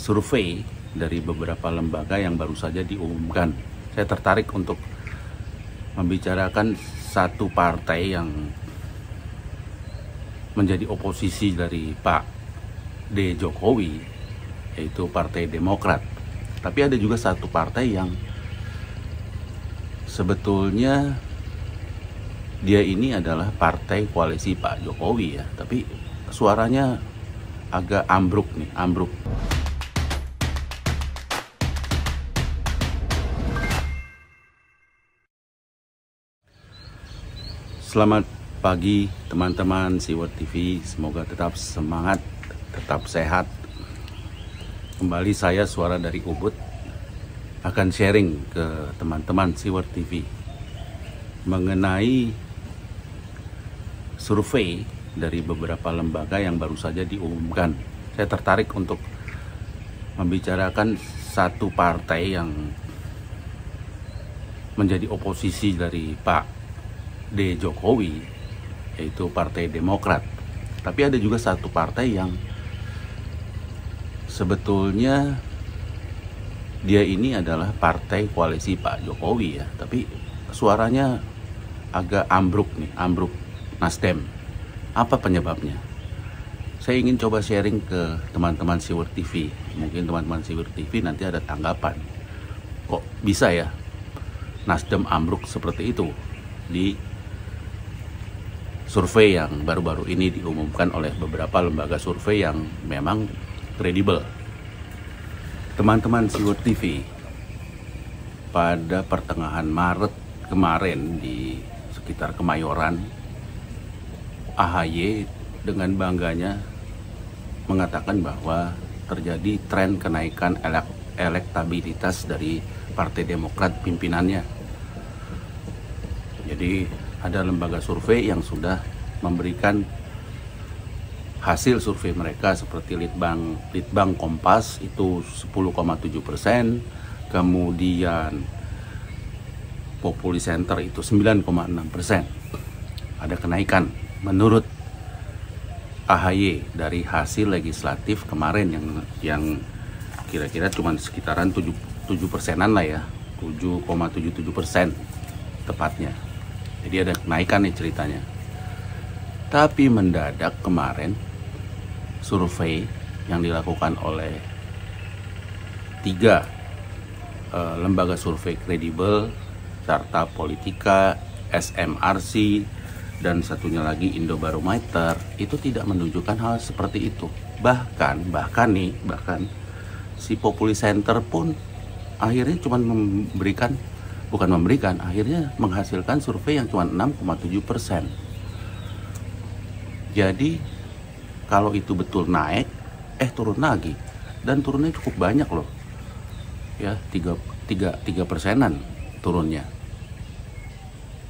survei dari beberapa lembaga yang baru saja diumumkan. Saya tertarik untuk membicarakan satu partai yang menjadi oposisi dari Pak D. Jokowi, yaitu Partai Demokrat. Tapi ada juga satu partai yang sebetulnya dia ini adalah partai koalisi Pak Jokowi ya, tapi suaranya agak ambruk nih, ambruk. Selamat pagi teman-teman Siwert TV, semoga tetap semangat, tetap sehat. Kembali saya Suara dari Ubud akan sharing ke teman-teman Siwert TV mengenai survei dari beberapa lembaga yang baru saja diumumkan. Saya tertarik untuk membicarakan satu partai yang menjadi oposisi dari Pak D. Jokowi, yaitu Partai Demokrat. Tapi ada juga satu partai yang sebetulnya dia ini adalah partai koalisi Pak Jokowi ya, tapi suaranya agak ambruk nih, ambruk. Nasdem. Apa penyebabnya? Saya ingin coba sharing ke teman-teman Siwert TV. Mungkin teman-teman Siwert TV nanti ada tanggapan. Kok bisa ya Nasdem ambruk seperti itu di survei yang baru-baru ini diumumkan oleh beberapa lembaga survei yang memang kredibel. Teman-teman Siwert TV, pada pertengahan Maret kemarin di sekitar Kemayoran, AHY dengan bangganya mengatakan bahwa terjadi tren kenaikan elektabilitas dari Partai Demokrat pimpinannya. Jadi ada lembaga survei yang sudah memberikan hasil survei mereka seperti Litbang Kompas itu 10,7%, kemudian Populi Center itu 9,6%. Ada kenaikan menurut AHY dari hasil legislatif kemarin yang kira-kira cuma sekitaran 7%-an lah ya, 7,77% tepatnya. Jadi ada kenaikan nih ceritanya. Tapi mendadak kemarin survei yang dilakukan oleh 3 lembaga survei kredibel, Carta Politika, SMRC, dan satunya lagi Indobarometer, itu tidak menunjukkan hal seperti itu. Bahkan si Populi Center pun akhirnya cuma akhirnya menghasilkan survei yang cuma 6,7%. Jadi kalau itu betul naik, turun lagi, dan turunnya cukup banyak loh, ya 3%-an turunnya.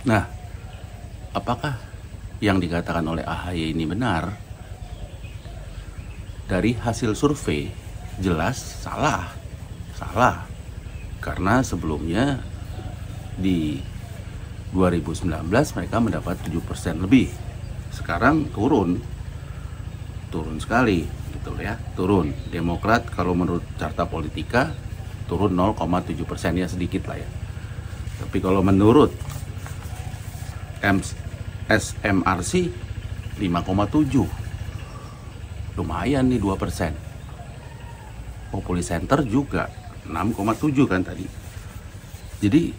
Nah, apakah yang dikatakan oleh AHY ini benar? Dari hasil survei jelas salah. Karena sebelumnya di 2019 mereka mendapat 7% lebih. Sekarang turun sekali gitu ya, turun. Demokrat kalau menurut Carta Politika turun 0,7%, ya sedikit lah ya. Tapi kalau menurut SMRC 5,7, lumayan nih 2%. Populi Center juga 6,7 kan tadi. Jadi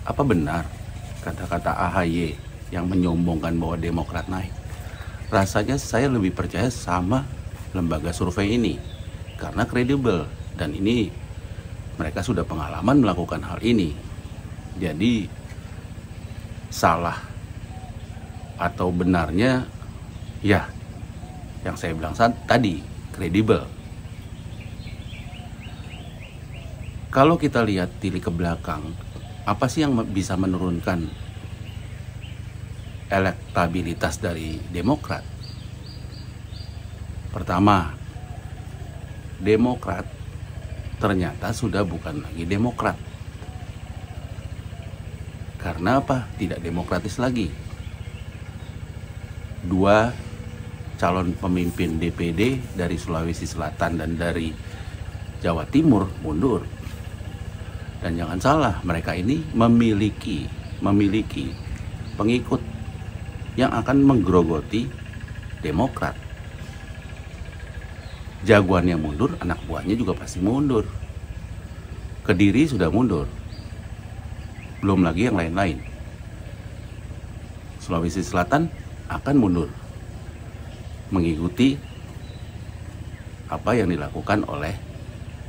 apa benar kata-kata AHY yang menyombongkan bahwa Demokrat naik? Rasanya saya lebih percaya sama lembaga survei ini karena kredibel, dan ini mereka sudah pengalaman melakukan hal ini. Jadi salah atau benarnya ya yang saya bilang tadi, kredibel. Kalau kita lihat tilik ke belakang, apa sih yang bisa menurunkan elektabilitas dari Demokrat? Pertama, Demokrat ternyata sudah bukan lagi Demokrat. Karena apa? Tidak demokratis lagi. 2, calon pemimpin DPD dari Sulawesi Selatan dan dari Jawa Timur mundur. Dan jangan salah, mereka ini memiliki pengikut yang akan menggerogoti Demokrat. Jagoannya mundur, anak buahnya juga pasti mundur. Kediri sudah mundur, belum lagi yang lain-lain. Sulawesi Selatan akan mundur, mengikuti apa yang dilakukan oleh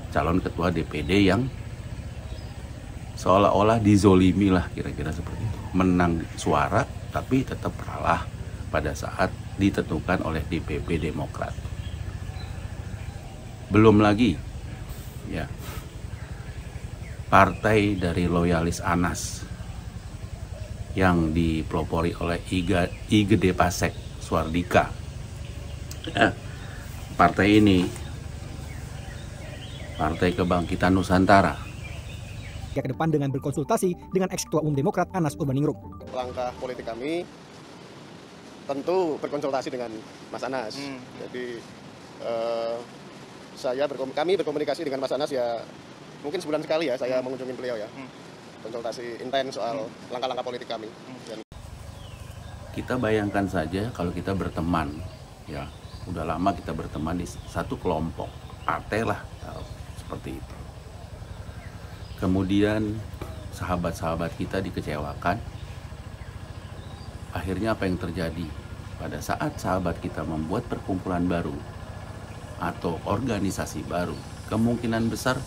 calon ketua DPD yang seolah-olah dizolimi lah, kira-kira seperti itu. Menang suara tapi tetap kalah pada saat ditentukan oleh DPP Demokrat. Belum lagi ya, partai dari loyalis Anas yang dipelopori oleh I Gede Pasek Suardika. Partai ini, Partai Kebangkitan Nusantara, ke depan dengan berkonsultasi dengan ex-ketua umum Demokrat Anas Urbaningrum. Langkah politik kami tentu berkonsultasi dengan Mas Anas. Jadi kami berkomunikasi dengan Mas Anas ya mungkin sebulan sekali ya saya mengunjungi beliau ya. Konsultasi intens soal langkah-langkah politik kami. Kita bayangkan saja kalau kita berteman, ya udah lama kita berteman di satu kelompok partai lah, seperti itu. Kemudian sahabat-sahabat kita dikecewakan. Akhirnya apa yang terjadi? Pada saat sahabat kita membuat perkumpulan baru atau organisasi baru, kemungkinan besar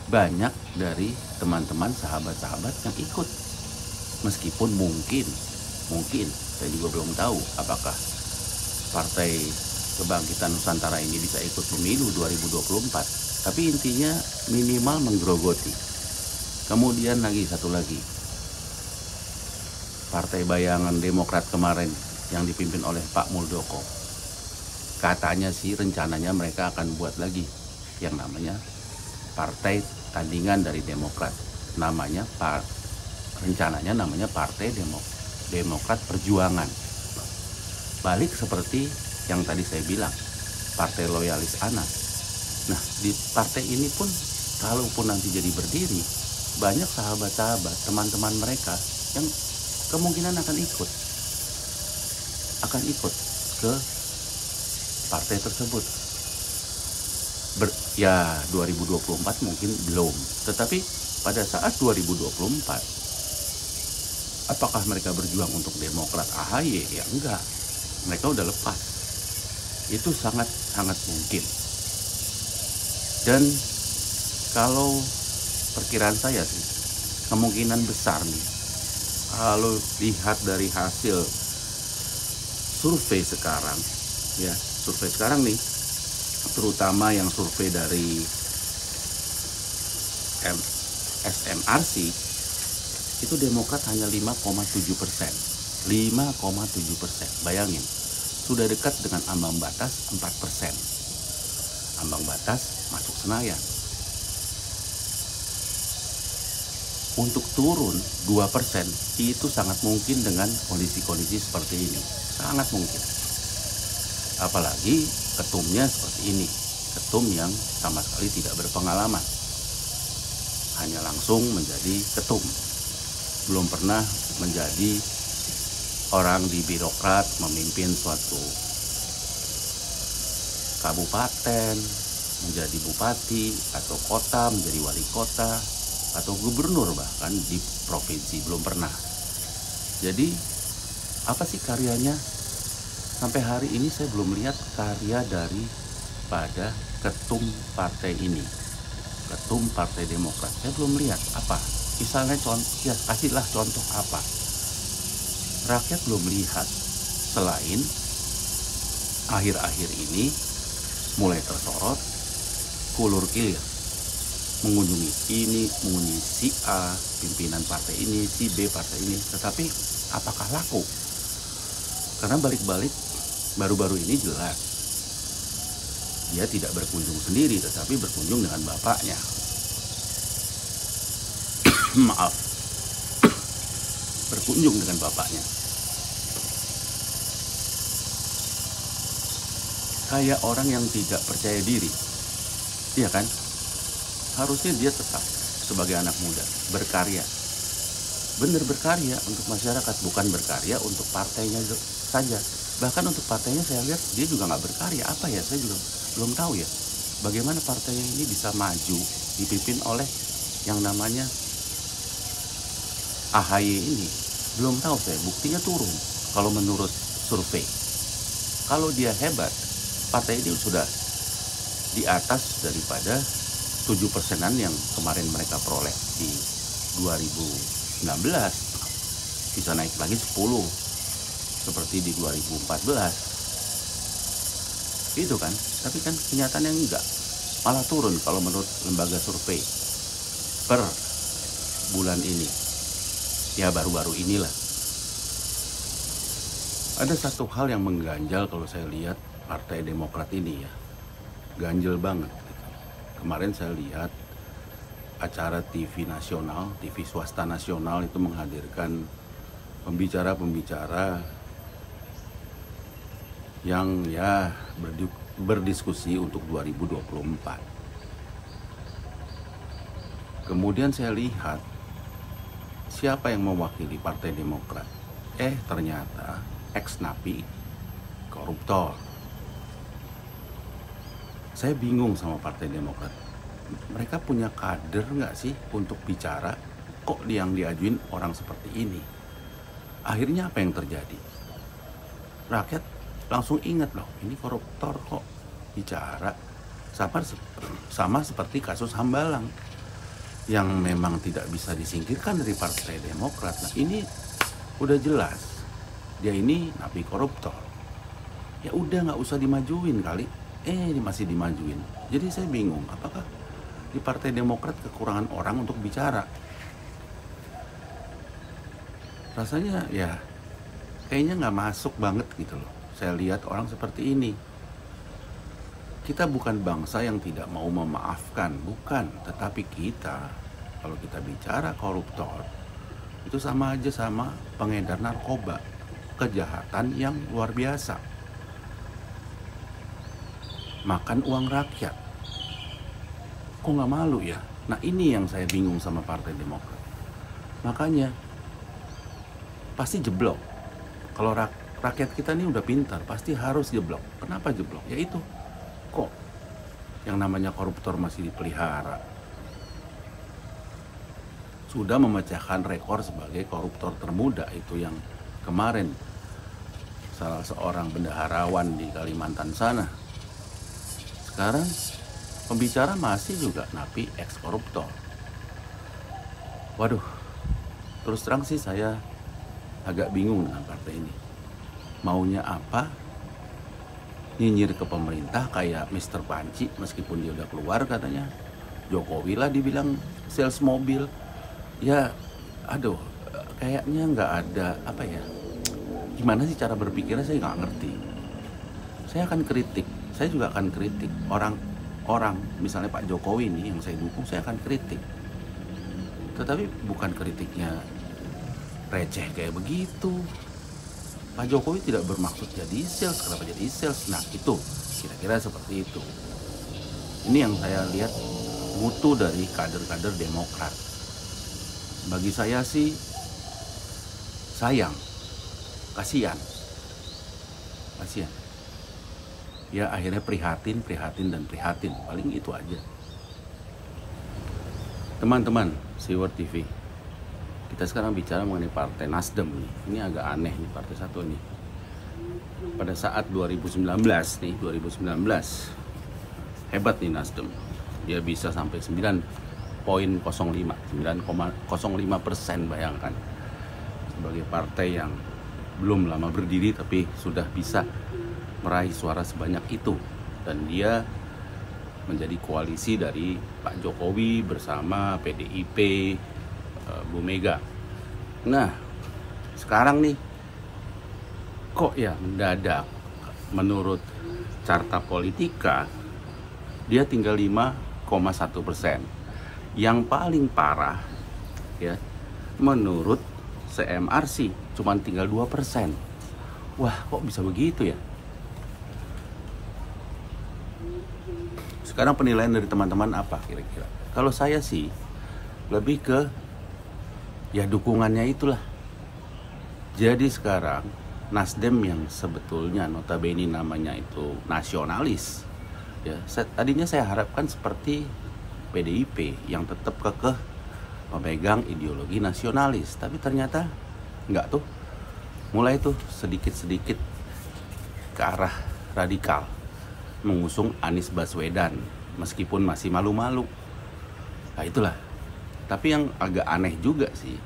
banyak dari teman-teman sahabat-sahabat yang ikut. Meskipun mungkin saya juga belum tahu apakah Partai Kebangkitan Nusantara ini bisa ikut pemilu 2024. Tapi intinya minimal menggerogoti. Kemudian satu lagi, Partai Bayangan Demokrat kemarin yang dipimpin oleh Pak Muldoko. Katanya sih rencananya mereka akan buat lagi yang namanya partai tandingan dari Demokrat. Rencananya namanya Partai Demokrat Perjuangan. Balik seperti yang tadi saya bilang, Partai Loyalis Anas. Nah, di partai ini pun kalaupun nanti jadi berdiri, banyak sahabat-sahabat, teman-teman mereka yang kemungkinan akan ikut ke partai tersebut. 2024 mungkin belum, tetapi pada saat 2024 apakah mereka berjuang untuk Demokrat AHY? Ya enggak, mereka udah lepas. Itu sangat mungkin. Dan kalau perkiraan saya sih, kemungkinan besar nih, kalau lihat dari hasil survei sekarang, ya survei sekarang nih, terutama yang survei dari SMRC, itu Demokrat hanya 5,7%. 5,7%. Bayangin, sudah dekat dengan ambang batas 4%. Ambang batas masuk Senayan. Untuk turun 2% itu sangat mungkin dengan kondisi-kondisi seperti ini. Sangat mungkin. Apalagi ketumnya seperti ini. Ketum yang sama sekali tidak berpengalaman. Hanya langsung menjadi ketum. Belum pernah menjadi orang di birokrat memimpin suatu kabupaten, menjadi bupati, atau kota, menjadi wali kota, atau gubernur bahkan di provinsi, belum pernah. Jadi apa sih karyanya? Sampai hari ini saya belum lihat karya daripada ketum partai ini, ketum Partai Demokrat. Saya belum lihat apa. Misalnya ya kasihlah contoh apa. Rakyat belum lihat, selain akhir-akhir ini mulai tersorot kulur kilir, mengunjungi ini, mengunjungi si A, pimpinan partai ini, si B partai ini. Tetapi apakah laku? Karena balik-balik baru-baru ini jelas dia tidak berkunjung sendiri, tetapi berkunjung dengan bapaknya. Maaf, berkunjung dengan bapaknya. kayak orang yang tidak percaya diri. Iya kan? Harusnya dia tetap sebagai anak muda berkarya, bener berkarya untuk masyarakat, bukan berkarya untuk partainya saja. Bahkan untuk partainya saya lihat dia juga nggak berkarya. Apa ya, saya juga belum tahu ya bagaimana partainya ini bisa maju dipimpin oleh yang namanya AHY ini. Belum tahu saya, buktinya turun kalau menurut survei. Kalau dia hebat, partai ini sudah di atas daripada 7%-an yang kemarin mereka peroleh di 2019, bisa naik lagi 10 seperti di 2014 itu kan. Tapi kan kenyataannya enggak, malah turun kalau menurut lembaga survei per bulan ini, ya baru-baru inilah. Ada satu hal yang mengganjal kalau saya lihat Partai Demokrat ini ya, ganjel banget. Kemarin saya lihat acara TV nasional, TV swasta nasional itu menghadirkan pembicara-pembicara yang ya berdiskusi untuk 2024. Kemudian saya lihat siapa yang mewakili Partai Demokrat. Ternyata ex-napi koruptor. Saya bingung sama Partai Demokrat. Mereka punya kader nggak sih untuk bicara? Kok yang diajuin orang seperti ini? Akhirnya apa yang terjadi? Rakyat langsung ingat loh, ini koruptor kok bicara. Sama seperti kasus Hambalang yang memang tidak bisa disingkirkan dari Partai Demokrat. Nah ini udah jelas, dia ini napi koruptor. Ya udah nggak usah dimajuin kali. Ini masih dimajuin. Jadi saya bingung, apakah di Partai Demokrat kekurangan orang untuk bicara? Rasanya ya kayaknya nggak masuk banget gitu loh. Saya lihat orang seperti ini. Kita bukan bangsa yang tidak mau memaafkan, bukan. Tetapi kita, kalau kita bicara koruptor, itu sama aja sama pengedar narkoba. Kejahatan yang luar biasa. Makan uang rakyat. Kok nggak malu ya? Nah ini yang saya bingung sama Partai Demokrat. Makanya pasti jeblok. Kalau rakyat kita ini udah pintar, pasti harus jeblok. Kenapa jeblok? Ya itu, kok yang namanya koruptor masih dipelihara. Sudah memecahkan rekor sebagai koruptor termuda, itu yang kemarin salah seorang bendaharawan di Kalimantan sana. Sekarang pembicara masih juga napi ex-koruptor. Waduh, terus terang sih saya agak bingung dengan partai ini. Maunya apa? Nyinyir ke pemerintah kayak Mr. Panci, meskipun dia udah keluar katanya. Jokowi lah dibilang sales mobil. Ya, aduh, kayaknya nggak ada apa ya. Gimana sih cara berpikirnya, saya nggak ngerti. Saya akan kritik. Saya juga akan kritik orang, misalnya Pak Jokowi ini yang saya dukung, saya akan kritik. Tetapi bukan kritiknya receh kayak begitu. Pak Jokowi tidak bermaksud jadi sales, kenapa jadi sales? Nah itu, kira-kira seperti itu. Ini yang saya lihat mutu dari kader-kader Demokrat. Bagi saya sih, sayang, kasihan. Ya akhirnya prihatin, paling itu aja. Teman-teman Siwar TV, kita sekarang bicara mengenai Partai Nasdem nih. Ini agak aneh nih partai satu nih. Pada saat 2019 hebat nih Nasdem. Dia bisa sampai 9,05%, bayangkan. Sebagai partai yang belum lama berdiri tapi sudah bisa meraih suara sebanyak itu, dan dia menjadi koalisi dari Pak Jokowi bersama PDIP, Bu Mega. Nah sekarang nih kok ya mendadak menurut Carta Politika dia tinggal 5,1%. Yang paling parah ya menurut CMRC cuma tinggal 2%. Wah kok bisa begitu ya? Sekarang penilaian dari teman-teman apa kira-kira? Kalau saya sih lebih ke ya dukungannya itulah. Jadi sekarang Nasdem yang sebetulnya notabene namanya itu nasionalis, ya tadinya saya harapkan seperti PDIP yang tetap kekeh memegang ideologi nasionalis, tapi ternyata enggak tuh. Mulai tuh sedikit-sedikit ke arah radikal, mengusung Anies Baswedan meskipun masih malu-malu. Nah itulah. Tapi yang agak aneh juga sih,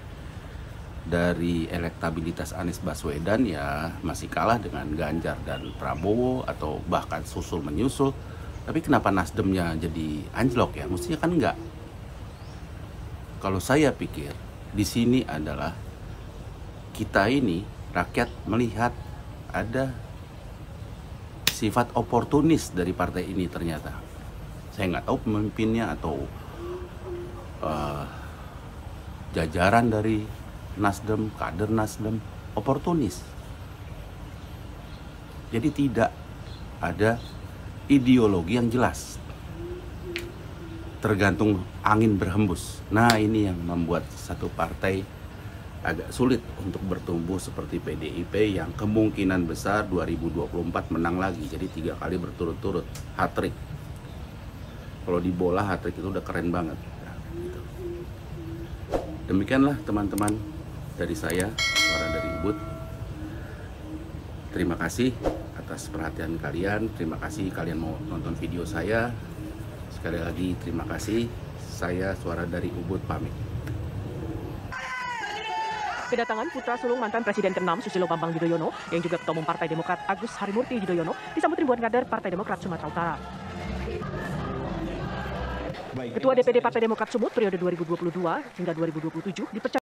dari elektabilitas Anies Baswedan ya masih kalah dengan Ganjar dan Prabowo atau bahkan susul menyusul. Tapi kenapa Nasdemnya jadi anjlok ya? Mestinya kan enggak. Kalau saya pikir di sini adalah kita ini rakyat melihat ada sifat oportunis dari partai ini ternyata. Saya nggak tahu pemimpinnya atau jajaran dari Nasdem, kader Nasdem, oportunis. Jadi tidak ada ideologi yang jelas. Tergantung angin berhembus. Nah ini yang membuat satu partai agak sulit untuk bertumbuh seperti PDIP yang kemungkinan besar 2024 menang lagi. Jadi 3 kali berturut-turut hat-trick. Kalau di bola hat-trick itu udah keren banget. Nah, gitu. Demikianlah teman-teman dari saya, suara dari Ubud. Terima kasih atas perhatian kalian. Terima kasih kalian mau nonton video saya. Sekali lagi terima kasih. Saya suara dari Ubud pamit. Kedatangan putra sulung mantan Presiden ke-6 Susilo Bambang Yudhoyono yang juga Ketua Umum Partai Demokrat Agus Harimurti Yudhoyono disambut ribuan kader Partai Demokrat Sumatera Utara. Ketua DPD Partai Demokrat Sumut periode 2022 hingga 2027 dipercaya